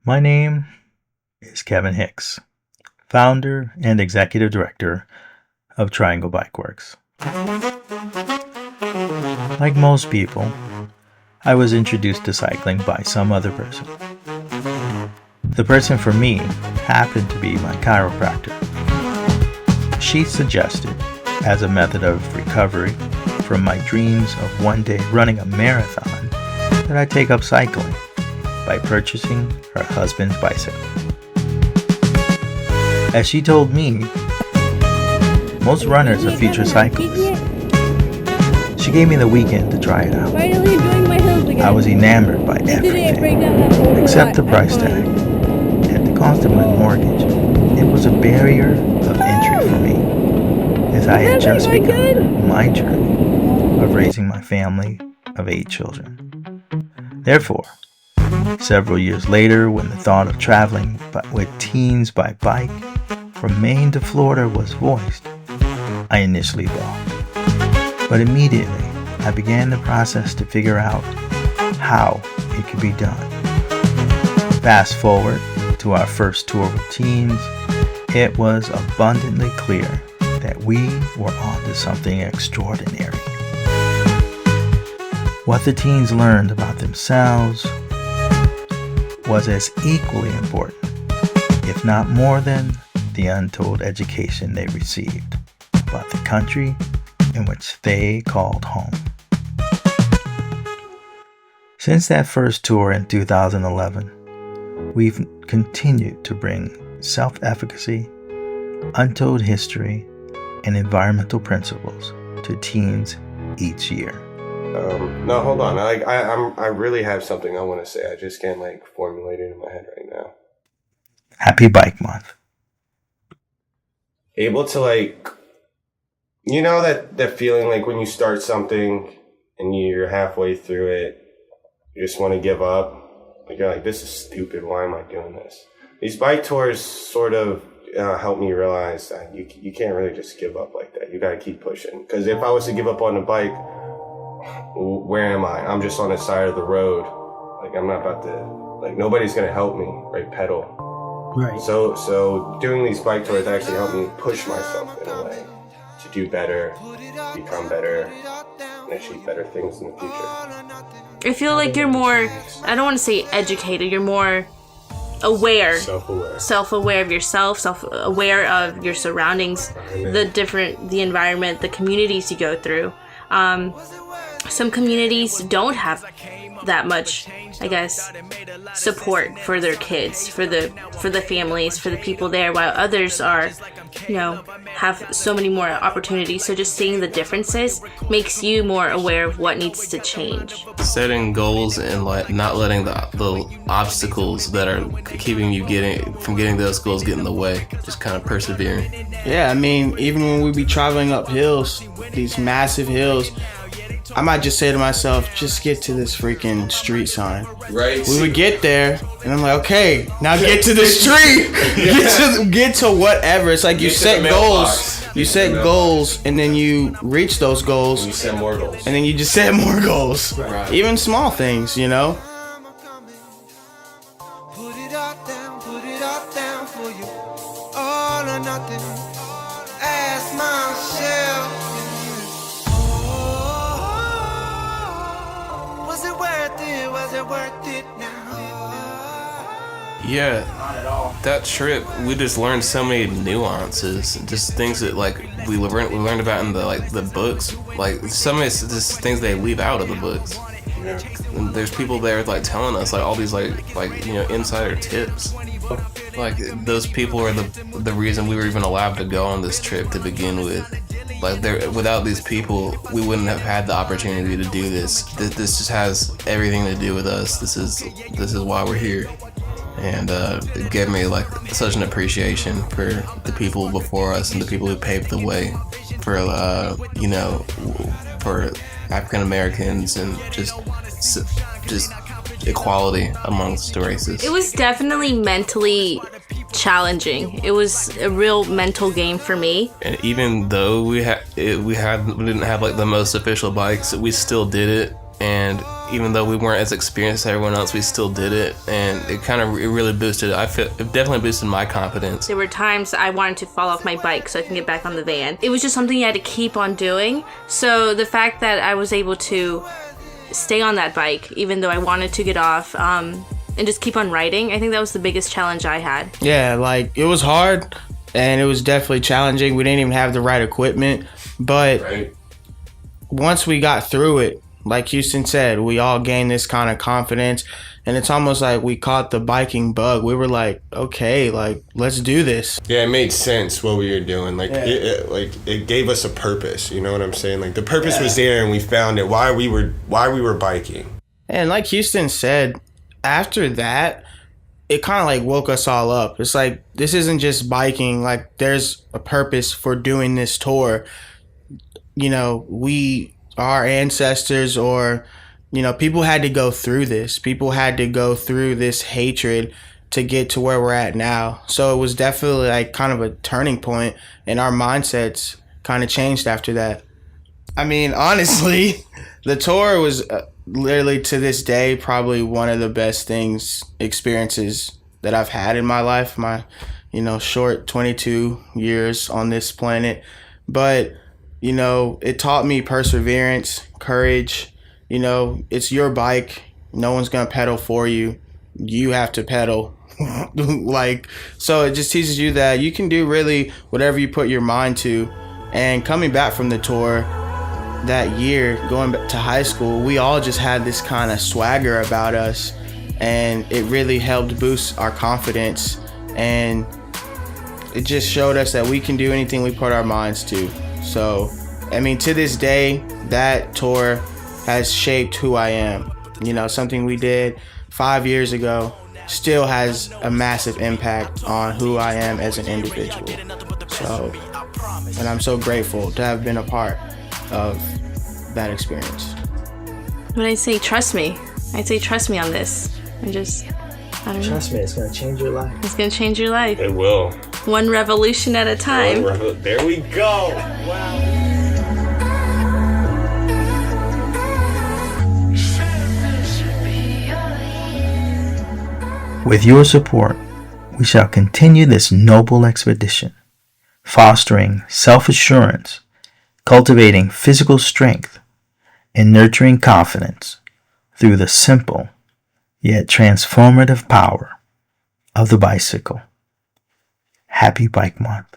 My name is Kevin Hicks, founder and executive director of Triangle Bike Works. Like most people, I was introduced to cycling by some other person. The person for me happened to be my chiropractor. She suggested, as a method of recovery from my dreams of one day running a marathon, that I take up cycling by purchasing her husband's bicycle. As she told me, most runners are future cyclists. She gave me the weekend to try it out. I was enamored by everything, except the price tag and the cost of my mortgage. It was a barrier of entry for me, as I had just begun my journey of raising my family of 8 children. Therefore, several years later, when the thought of traveling with teens by bike from Maine to Florida was voiced, I initially balked. But immediately, I began the process to figure out how it could be done. Fast forward to our first tour with teens, it was abundantly clear that we were onto something extraordinary. What the teens learned about themselves was as equally important, if not more than, the untold education they received about the country in which they called home. Since that first tour in 2011, we've continued to bring self-efficacy, untold history, and environmental principles to teens each year. No, hold on. I really have something I want to say. I just can't formulate it in my head right now. Happy Bike Month. Able to that feeling when you start something and you're halfway through it, you just want to give up. You're like, this is stupid. Why am I doing this? These bike tours sort of helped me realize that you can't really just give up like that. You got to keep pushing. Because if I was to give up on the bike, where am I? I'm just on the side of the road. I'm not about to, nobody's going to help me, pedal. Right. So doing these bike tours actually helped me push myself in a way to do better, become better, and achieve better things in the future. I feel like you're more, I don't want to say educated, you're more aware. Self-aware of yourself, self-aware of your surroundings, the environment, the communities you go through. Some communities don't have that much, support for their kids, for the families, for the people there, while others are, have so many more opportunities. So just seeing the differences makes you more aware of what needs to change. Setting goals and not letting the obstacles that are keeping you from getting those goals get in the way. Just kind of persevering. Yeah, even when we be traveling up hills, these massive hills, I might just say to myself, just get to this freaking street sign. Right. We would get there, and I'm like, okay, now get to the street. Get to whatever. It's like you set goals. You set goals, and then you reach those goals. And you set more goals. And then you just set more goals. Right. Even small things, Put it all down for you. All or nothing. Ask myself. Was it worth it now? Yeah, that trip, we just learned so many nuances, just things that we learned about in the books. Some of it's just things they leave out of the books. And there's people there telling us all these insider tips. Those people are the reason we were even allowed to go on this trip to begin with. Without these people, we wouldn't have had the opportunity to do this. This just has everything to do with us. This is why we're here. And it gave me such an appreciation for the people before us and the people who paved the way for for African Americans and just equality amongst the races. It was definitely mentally challenging. It was a real mental game for me. And even though we didn't have the most official bikes, we still did it. And even though we weren't as experienced as everyone else, we still did it, and it really boosted. It definitely boosted my confidence. There were times I wanted to fall off my bike so I can get back on the van. It was just something you had to keep on doing. So the fact that I was able to stay on that bike, even though I wanted to get off, and just keep on riding, I think that was the biggest challenge I had. Yeah, like, it was hard, and it was definitely challenging. We didn't even have the right equipment, but once we got through it, like Houston said, we all gained this kind of confidence, and it's almost like we caught the biking bug. We were like, okay, like, let's do this. Yeah, it made sense what we were doing. Like, it gave us a purpose. You know what I'm saying? Like, the purpose was there, and we found it. Why we were biking. And like Houston said, after that, it kind of like woke us all up. It's like, this isn't just biking. Like, there's a purpose for doing this tour. You know, our ancestors, or, you know, people had to go through this. People had to go through this hatred to get to where we're at now. So it was definitely like kind of a turning point, and our mindsets kind of changed after that. I mean, honestly, the tour was literally, to this day, probably one of the best experiences that I've had in my life, my, you know, short 22 years on this planet. But, you know, it taught me perseverance, courage. You know, it's your bike. No one's going to pedal for you. You have to pedal. Like, so it just teaches you that you can do really whatever you put your mind to. And coming back from the tour that year, going back to high school, we all just had this kind of swagger about us. And it really helped boost our confidence. And it just showed us that we can do anything we put our minds to. So, I mean, to this day, that tour has shaped who I am. You know, something we did 5 years ago still has a massive impact on who I am as an individual. So, and I'm so grateful to have been a part of that experience. When I say trust me, I'd say trust me on this. I don't know. Trust me, it's gonna change your life. It's gonna change your life. It will. One revolution at a time. There we go. Wow. With your support, we shall continue this noble expedition, fostering self-assurance, cultivating physical strength, and nurturing confidence through the simple yet transformative power of the bicycle. Happy Bike Month.